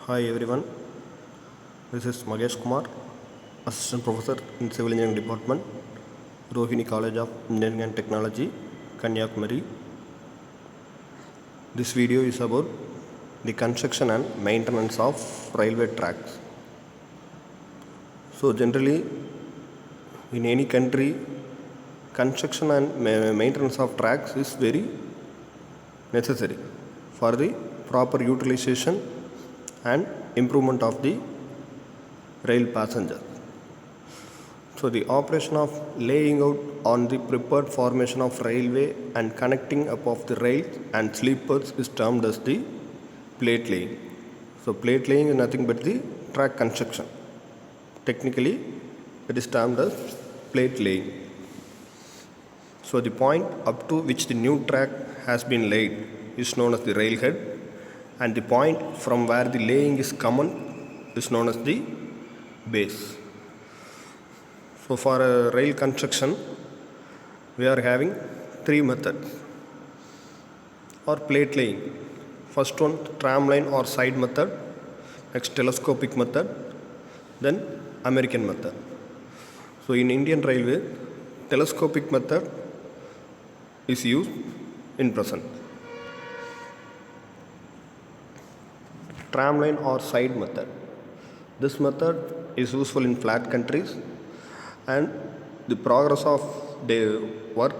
Hi everyone, this is Magesh Kumar, Assistant Professor in Civil Engineering Department, Rohini College of Engineering and Technology, Kanyakumari. This video is about the construction and maintenance of railway tracks. So generally, in any country, construction and maintenance of tracks is very necessary for the proper utilization and improvement of the rail passenger. So the operation of laying out on the prepared formation of railway and connecting up of the rails and sleepers is termed as the plate laying. So plate laying is nothing but the track construction. Technically, it is termed as plate laying. So the point up to which the new track has been laid is known as the railhead, and the point from where the laying is common is known as the base. So for a rail construction, we are having three methods or plate laying. First one, tram line or side method. Next, telescopic method. Then American method. So in Indian Railway, telescopic method is used in present. Tram line or side method. This method is useful in flat countries, and the progress of the work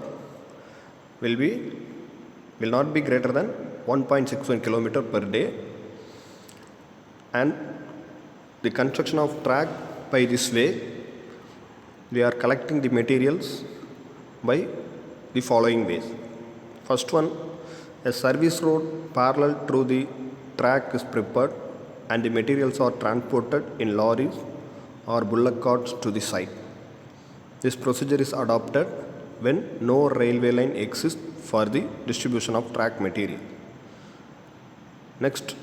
will not be greater than 1.61 kilometer per day, and the construction of track by this way, we are collecting the materials by the following ways. First one, a service road parallel through the track is prepared and the materials are transported in lorries or bullock carts to the site. This procedure is adopted when no railway line exists for the distribution of track material. Next,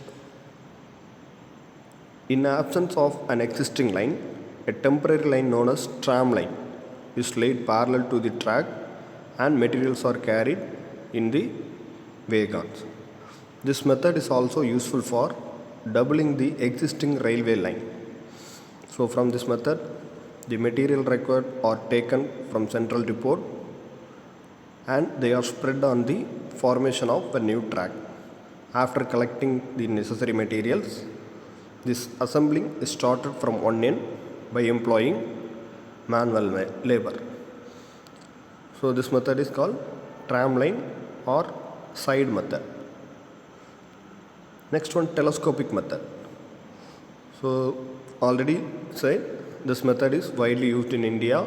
in absence of an existing line, a temporary line known as tram line is laid parallel to the track and materials are carried in the wagons. This method is also useful for doubling the existing railway line. So from this method, the material required are taken from central depot and they are spread on the formation of a new track. After collecting the necessary materials, this assembling is started from one end by employing manual labor. So this method is called tram line or side method. Next one, telescopic method. So already said, this method is widely used in India.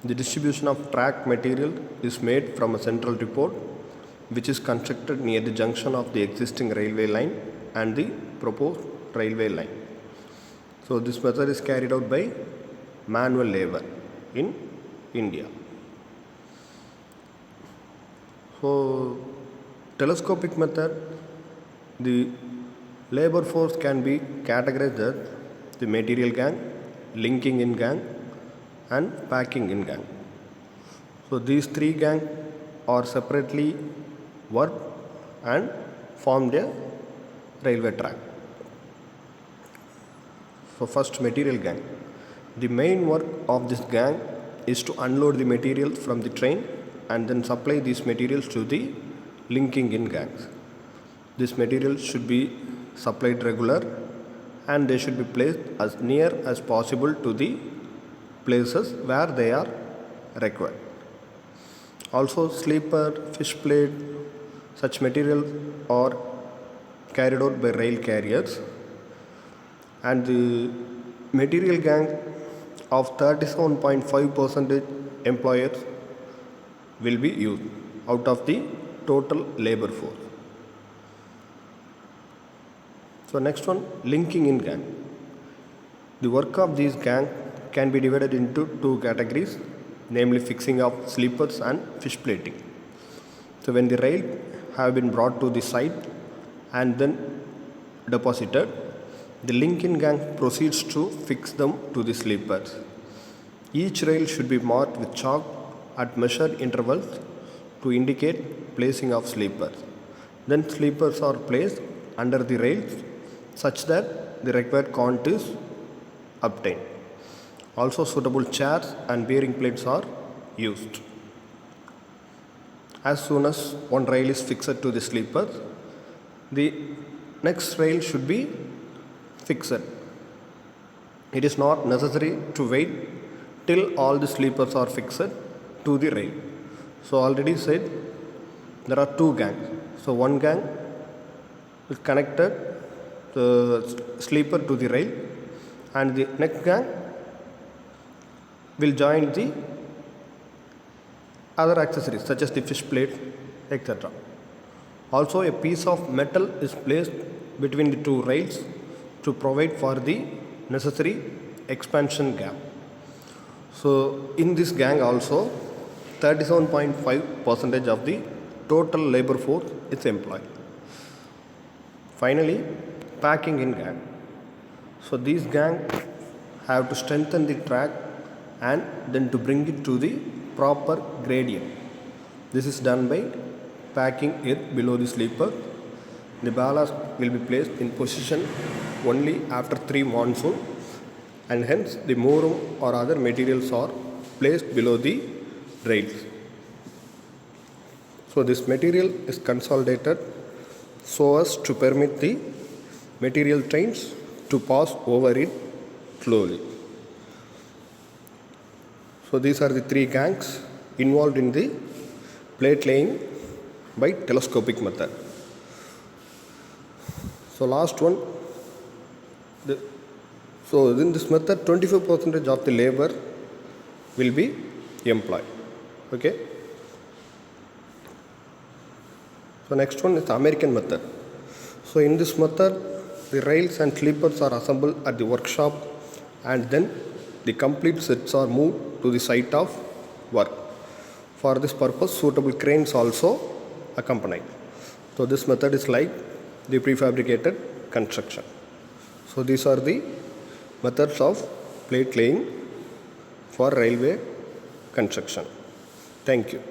The distribution of track material is made from a central depot which is constructed near the junction of the existing railway line and the proposed railway line. So this method is carried out by manual labor in India. So telescopic method, the labor force can be categorized as the material gang, linking in gang and packing in gang. So these three gangs are separately worked and formed a railway track. So first, material gang. The main work of this gang is to unload the materials from the train and then supply these materials to the linking in gangs. This material should be supplied regular and they should be placed as near as possible to the places where they are required. Also, sleeper, fish plate, such materials are carried out by rail carriers, and the material gang of 37.5% employers will be used out of the total labor force. So next one, linking in gang. The work of these gang can be divided into two categories, namely fixing of sleepers and fish plating. So when the rail have been brought to the site and then deposited, the linking gang proceeds to fix them to the sleepers. Each rail should be marked with chalk at measured intervals to indicate placing of sleepers. Then sleepers are placed under the rails such that the required count is obtained. Also, suitable chairs and bearing plates are used. As soon as one rail is fixed to the sleeper, the next rail should be fixed. It is not necessary to wait till all the sleepers are fixed to the rail. So already said there are two gangs. So one gang is connected the sleeper to the rail, and the next gang will join the other accessories such as the fish plate, etc. Also, a piece of metal is placed between the two rails to provide for the necessary expansion gap. So in this gang also 37.5% of the total labor force is employed. Finally, packing in gang. So these gang have to strengthen the track and then to bring it to the proper gradient. This is done by packing it below the sleeper. The ballast will be placed in position only after 3 monsoon, and hence the moorum or other materials are placed below the rails. So this material is consolidated so as to permit the material trains to pass over it slowly. So these are the 3 gangs involved in the plate laying by telescopic method. So last one, so in this method 25% of the labor will be employed. Okay. So next one is the American method. So in this method, the rails and sleepers are assembled at the workshop, and then the complete sets are moved to the site of work. For this purpose, suitable cranes also accompanied. So this method is like the prefabricated construction. So these are the methods of plate laying for railway construction. Thank you.